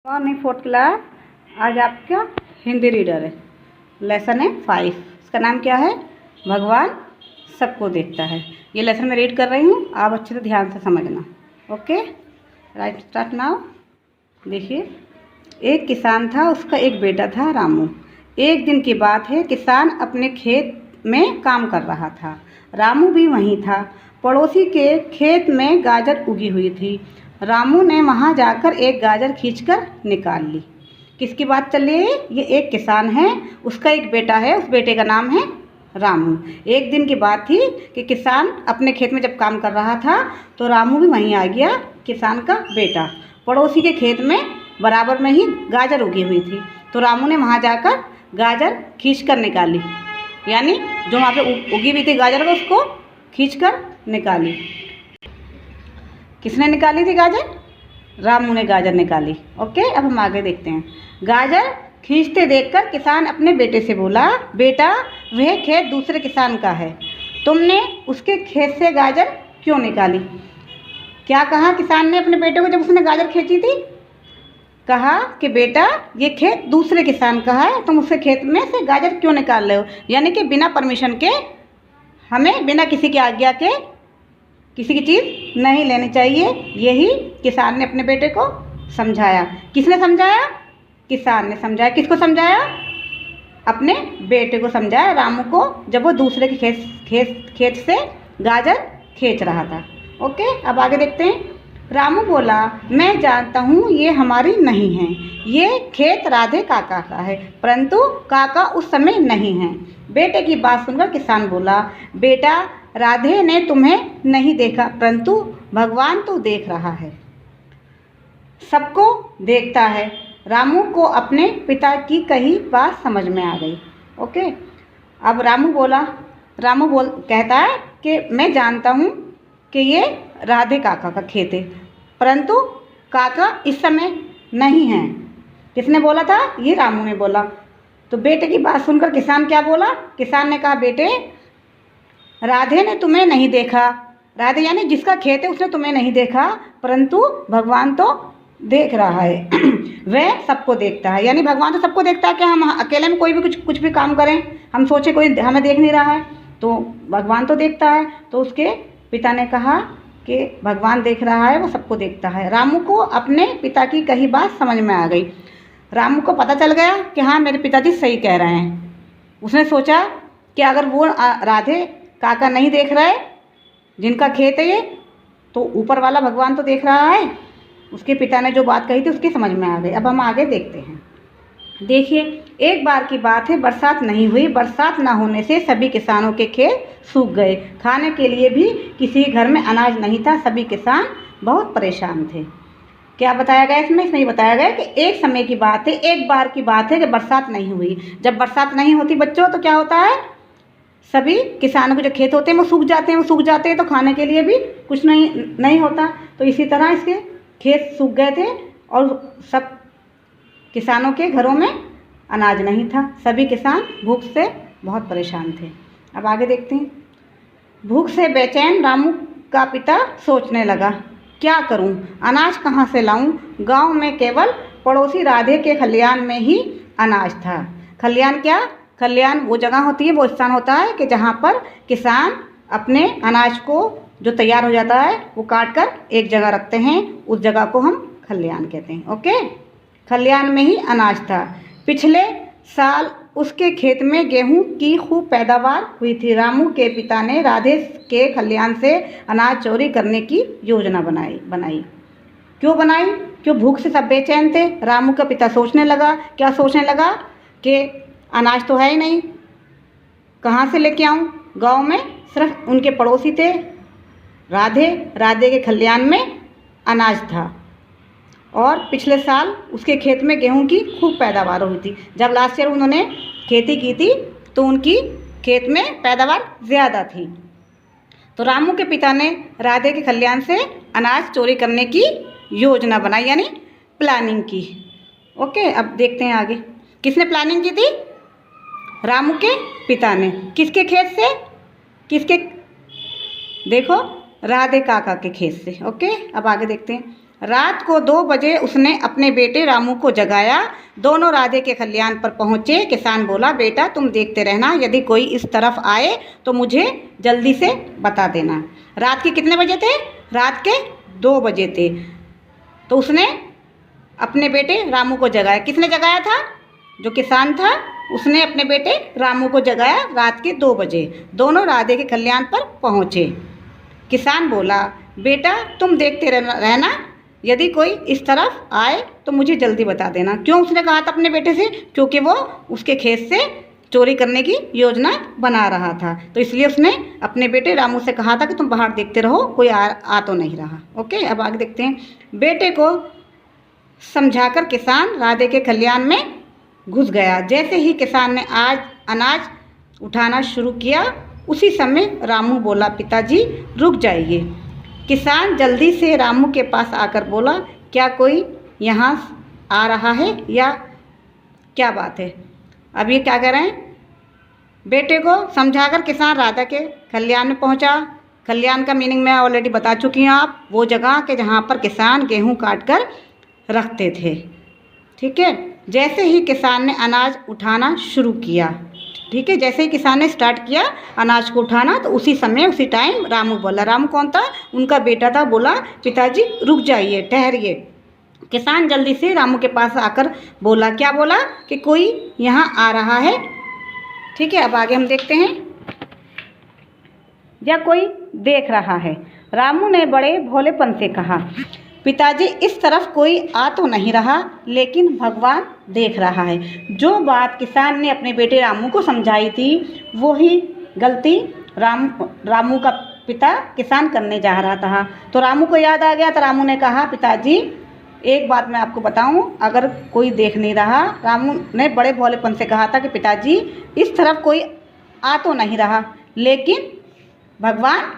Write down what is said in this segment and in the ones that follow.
Morning fourth class. आज आपका Hindi reader है, लेसन है 5। इसका नाम क्या है? भगवान सबको देखता है। ये लेसन मैं रीड कर रही हूँ, आप अच्छे से ध्यान से समझना। Okay, right, start now. देखिए, एक किसान था, उसका एक बेटा था रामू। एक दिन की बात है, किसान अपने खेत में काम कर रहा था। रामू भी वहीं था। पड़ोसी के खेत में गाजर उगी हुई थी। रामू ने वहां जाकर एक गाजर खींचकर निकाल ली। किसकी बात चल रही है? ये एक किसान है, उसका एक बेटा है, उस बेटे का नाम है रामू। एक दिन की बात थी कि किसान अपने खेत में जब काम कर रहा था तो रामू भी वहीं आ गया, किसान का बेटा। पड़ोसी के खेत में बराबर में ही गाजर उगी हुई थी, तो रामू ने वहाँ जाकर गाजर खींच कर निकाली, यानी जो वहाँ पे उगी हुई थी गाजर को, उसको खींच कर निकाली। किसने निकाली थी गाजर? रामू ने गाजर निकाली। ओके, अब हम आगे देखते हैं। गाजर खींचते देखकर किसान अपने बेटे से बोला, बेटा, वह खेत दूसरे किसान का है, तुमने उसके खेत से गाजर क्यों निकाली? क्या कहा किसान ने अपने बेटे को जब उसने गाजर खींची थी? कहा कि बेटा, ये खेत दूसरे किसान का है, तुम उसके खेत में से गाजर क्यों निकाल रहे हो? यानी कि बिना परमिशन के, हमें बिना किसी की आज्ञा के किसी की चीज़ नहीं लेनी चाहिए। यही किसान ने अपने बेटे को समझाया। किसने समझाया? किसान ने समझाया। किसको समझाया? अपने बेटे को समझाया, रामू को, जब वो दूसरे के खेत से गाजर खींच रहा था। ओके, अब आगे देखते हैं। रामू बोला, मैं जानता हूँ ये हमारी नहीं है, ये खेत राधे काका का है, परंतु काका उस समय नहीं है। बेटे की बात सुनकर किसान बोला, बेटा, राधे ने तुम्हें नहीं देखा, परंतु भगवान तो देख रहा है, सबको देखता है। रामू को अपने पिता की कही बात समझ में आ गई। ओके, अब रामू कहता है कि मैं जानता हूँ कि ये राधे काका का खेत है, परंतु काका इस समय नहीं है। किसने बोला था? ये रामू ने बोला। तो बेटे की बात सुनकर किसान क्या बोला? किसान ने कहा, बेटे, राधे ने तुम्हें नहीं देखा, राधे यानी जिसका खेत है उसने तुम्हें नहीं देखा, परंतु भगवान तो देख रहा है। वह सबको देखता है, यानी भगवान तो सबको देखता है। कि हम अकेले में कोई भी कुछ भी काम करें, हम सोचे कोई हमें देख नहीं रहा है, तो भगवान तो देखता है। तो उसके पिता ने कहा कि भगवान देख रहा है, वो सबको देखता है। रामू को अपने पिता की कही बात समझ में आ गई। रामू को पता चल गया कि हाँ, मेरे पिताजी सही कह रहे हैं। उसने सोचा कि अगर वो राधे काका नहीं देख रहे, जिनका खेत है ये, तो ऊपर वाला भगवान तो देख रहा है। उसके पिता ने जो बात कही थी उसकी समझ में आ गई। अब हम आगे देखते हैं। देखिए, एक बार की बात है, बरसात नहीं हुई। बरसात ना होने से सभी किसानों के खेत सूख गए। खाने के लिए भी किसी घर में अनाज नहीं था। सभी किसान बहुत परेशान थे। क्या बताया गया इसमें? इसमें बताया गया कि एक समय की बात है, एक बार की बात है कि बरसात नहीं हुई। जब बरसात नहीं होती बच्चों, तो क्या होता है? सभी किसानों के जो खेत होते हैं वो सूख जाते हैं, तो खाने के लिए भी कुछ नहीं होता। तो इसी तरह इसके खेत सूख गए थे और सब किसानों के घरों में अनाज नहीं था। सभी किसान भूख से बहुत परेशान थे। अब आगे देखते हैं। भूख से बेचैन रामू का पिता सोचने लगा, क्या करूं? अनाज कहाँ से लाऊं? गांव में केवल पड़ोसी राधे के खलियान में ही अनाज था। खलियान क्या? खलियान वो जगह होती है, वो स्थान होता है कि जहाँ पर किसान अपने अनाज को जो तैयार हो जाता है वो काट कर एक जगह रखते हैं, उस जगह को हम खलियान कहते हैं। ओके, खलियान में ही अनाज था। पिछले साल उसके खेत में गेहूं की खूब पैदावार हुई थी। रामू के पिता ने राधे के खलियान से अनाज चोरी करने की योजना बनाई। क्यों बनाई? क्यों? भूख से सब बेचैन थे। रामू का पिता सोचने लगा, क्या सोचने लगा कि अनाज तो है ही नहीं, कहाँ से लेके आऊँ? गांव में सिर्फ उनके पड़ोसी थे राधे के खलियान में अनाज था, और पिछले साल उसके खेत में गेहूं की खूब पैदावार हुई थी। जब लास्ट ईयर उन्होंने खेती की थी तो उनकी खेत में पैदावार ज़्यादा थी। तो रामू के पिता ने राधे के खलियान से अनाज चोरी करने की योजना बनाई, यानी प्लानिंग की। ओके, अब देखते हैं आगे। किसने प्लानिंग की थी? रामू के पिता ने। किसके खेत से? किसके? देखो, राधे काका के खेत से। ओके, अब आगे देखते हैं। रात को 2 बजे उसने अपने बेटे रामू को जगाया। दोनों राधे के खलियान पर पहुँचे। किसान बोला, बेटा तुम देखते रहना, यदि कोई इस तरफ आए तो मुझे जल्दी से बता देना। रात के कितने बजे थे? रात के 2 बजे थे। तो उसने अपने बेटे रामू को जगाया। किसने जगाया था? जो किसान था उसने अपने बेटे रामू को जगाया रात के 2 बजे। दोनों राधे के खलियान पर पहुँचे। किसान बोला, बेटा तुम देखते रहना, यदि कोई इस तरफ आए तो मुझे जल्दी बता देना। क्यों उसने कहा था अपने बेटे से? क्योंकि वो उसके खेत से चोरी करने की योजना बना रहा था, तो इसलिए उसने अपने बेटे रामू से कहा था कि तुम बाहर देखते रहो, कोई आ तो नहीं रहा। ओके, अब आगे देखते हैं। बेटे को समझाकर किसान राधे के खलियान में घुस गया। जैसे ही किसान ने आज अनाज उठाना शुरू किया, उसी समय रामू बोला, पिताजी रुक जाइए। किसान जल्दी से रामू के पास आकर बोला, क्या कोई यहाँ आ रहा है या क्या बात है? अब ये क्या कर रहे हैं? बेटे को समझाकर किसान राधा के खलियान में पहुँचा। खलियान का मीनिंग मैं ऑलरेडी बता चुकी हूँ आप, वो जगह के जहाँ पर किसान गेहूँ काट कर रखते थे। ठीक है, जैसे ही किसान ने अनाज उठाना शुरू किया, ठीक है, जैसे ही किसान ने स्टार्ट किया अनाज को उठाना, तो उसी समय उसी टाइम रामू बोला। रामू कौन था? उनका बेटा था। बोला, पिताजी रुक जाइए, ठहरिए। किसान जल्दी से रामू के पास आकर बोला, क्या बोला? कि कोई यहाँ आ रहा है। ठीक है, अब आगे हम देखते हैं। या कोई देख रहा है। रामू ने बड़े भोलेपन से कहा, पिताजी इस तरफ कोई आ तो नहीं रहा, लेकिन भगवान देख रहा है। जो बात किसान ने अपने बेटे रामू को समझाई थी, वही गलती रामू का पिता किसान करने जा रहा था। तो रामू को याद आ गया, तो रामू ने कहा, पिताजी एक बात मैं आपको बताऊं, अगर कोई देख नहीं रहा, रामू ने बड़े भोलेपन से कहा था कि पिताजी इस तरफ कोई आ तो नहीं रहा, लेकिन भगवान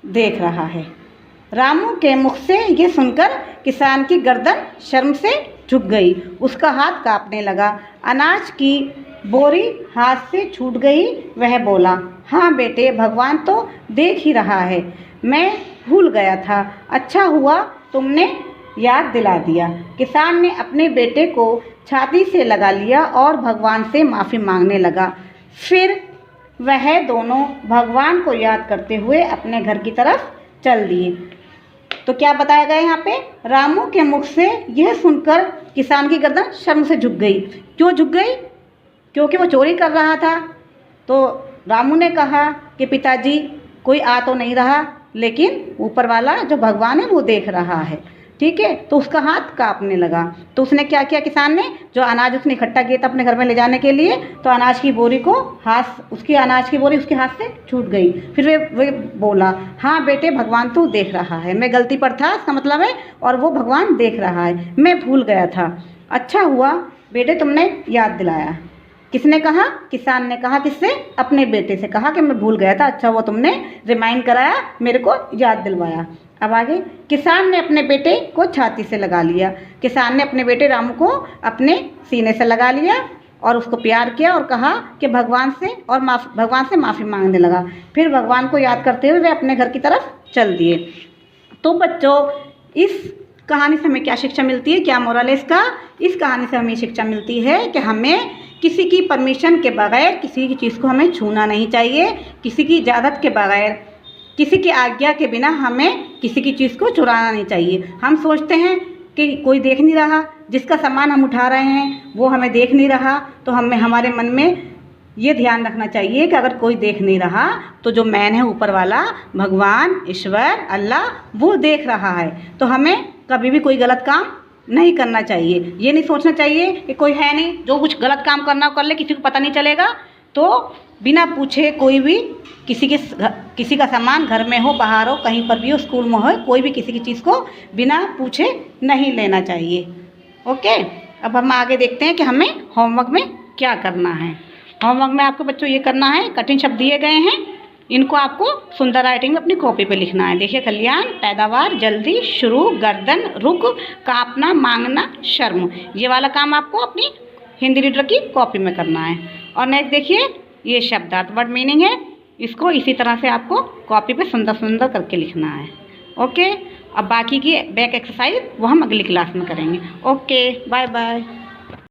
देख रहा है। रामू के मुख से ये सुनकर किसान की गर्दन शर्म से झुक गई। उसका हाथ कांपने लगा। अनाज की बोरी हाथ से छूट गई। वह बोला, हाँ बेटे, भगवान तो देख ही रहा है, मैं भूल गया था। अच्छा हुआ तुमने याद दिला दिया। किसान ने अपने बेटे को छाती से लगा लिया और भगवान से माफ़ी मांगने लगा। फिर वह दोनों भगवान को याद करते हुए अपने घर की तरफ चल दिए। तो क्या बताया गया यहाँ पे? रामू के मुख से यह सुनकर किसान की गर्दन शर्म से झुक गई। क्यों झुक गई? क्योंकि वो चोरी कर रहा था। तो रामू ने कहा कि पिताजी कोई आ तो नहीं रहा, लेकिन ऊपर वाला जो भगवान है वो देख रहा है। ठीक है, तो उसका हाथ कांपने लगा। तो उसने क्या किया? किसान ने जो अनाज उसने इकट्ठा किया था अपने घर में ले जाने के लिए, तो अनाज की बोरी को अनाज की बोरी उसके हाथ से छूट गई। फिर वे बोला, हाँ बेटे, भगवान तो देख रहा है, मैं गलती पर था, इसका मतलब है, और वो भगवान देख रहा है, मैं भूल गया था। अच्छा हुआ बेटे तुमने याद दिलाया। किसने कहा? किसान ने कहा। किससे? अपने बेटे से कहा कि मैं भूल गया था, अच्छा हुआ तुमने रिमाइंड कराया, मेरे को याद दिलवाया। अब आगे, किसान ने अपने बेटे को छाती से लगा लिया। किसान ने अपने बेटे रामू को अपने सीने से लगा लिया और उसको प्यार किया और कहा कि भगवान से माफ़ी मांगने लगा। फिर भगवान को याद करते हुए वे अपने घर की तरफ चल दिए। तो बच्चों, इस कहानी से हमें क्या शिक्षा मिलती है? क्या मोरल है इसका? इस कहानी से हमें शिक्षा मिलती है कि हमें किसी की परमिशन के बगैर किसी की चीज़ को हमें छूना नहीं चाहिए। किसी की इजाज़त के बगैर, किसी की आज्ञा के बिना हमें किसी की चीज़ को चुराना नहीं चाहिए। हम सोचते हैं कि कोई देख नहीं रहा, जिसका सामान हम उठा रहे हैं वो हमें देख नहीं रहा, तो हमारे मन में ये ध्यान रखना चाहिए कि अगर कोई देख नहीं रहा तो जो मैन है ऊपर वाला, भगवान, ईश्वर, अल्लाह, वो देख रहा है। तो हमें कभी भी कोई गलत काम नहीं करना चाहिए। ये नहीं सोचना चाहिए कि कोई है नहीं, जो कुछ गलत काम करना कर ले, किसी को पता नहीं चलेगा। तो बिना पूछे कोई भी किसी का सामान घर में हो, बाहर हो, कहीं पर भी हो, स्कूल में हो, कोई भी किसी की चीज़ को बिना पूछे नहीं लेना चाहिए। ओके, अब हम आगे देखते हैं कि हमें होमवर्क में क्या करना है। होमवर्क में आपको बच्चों ये करना है, कठिन शब्द दिए गए हैं, इनको आपको सुंदर राइटिंग में अपनी कॉपी पे लिखना है। देखिए, खलियान, पैदावार, जल्दी, शुरू, गर्दन, रुक, कांपना, मांगना, शर्म, ये वाला काम आपको अपनी हिंदी रीडर की कॉपी में करना है। और नेक्स्ट देखिए, ये शब्दार्थ, वर्ड मीनिंग है, इसको इसी तरह से आपको कॉपी पे सुंदर सुंदर करके लिखना है। ओके, अब बाकी की बैक एक्सरसाइज वो हम अगली क्लास में करेंगे। Okay, bye bye.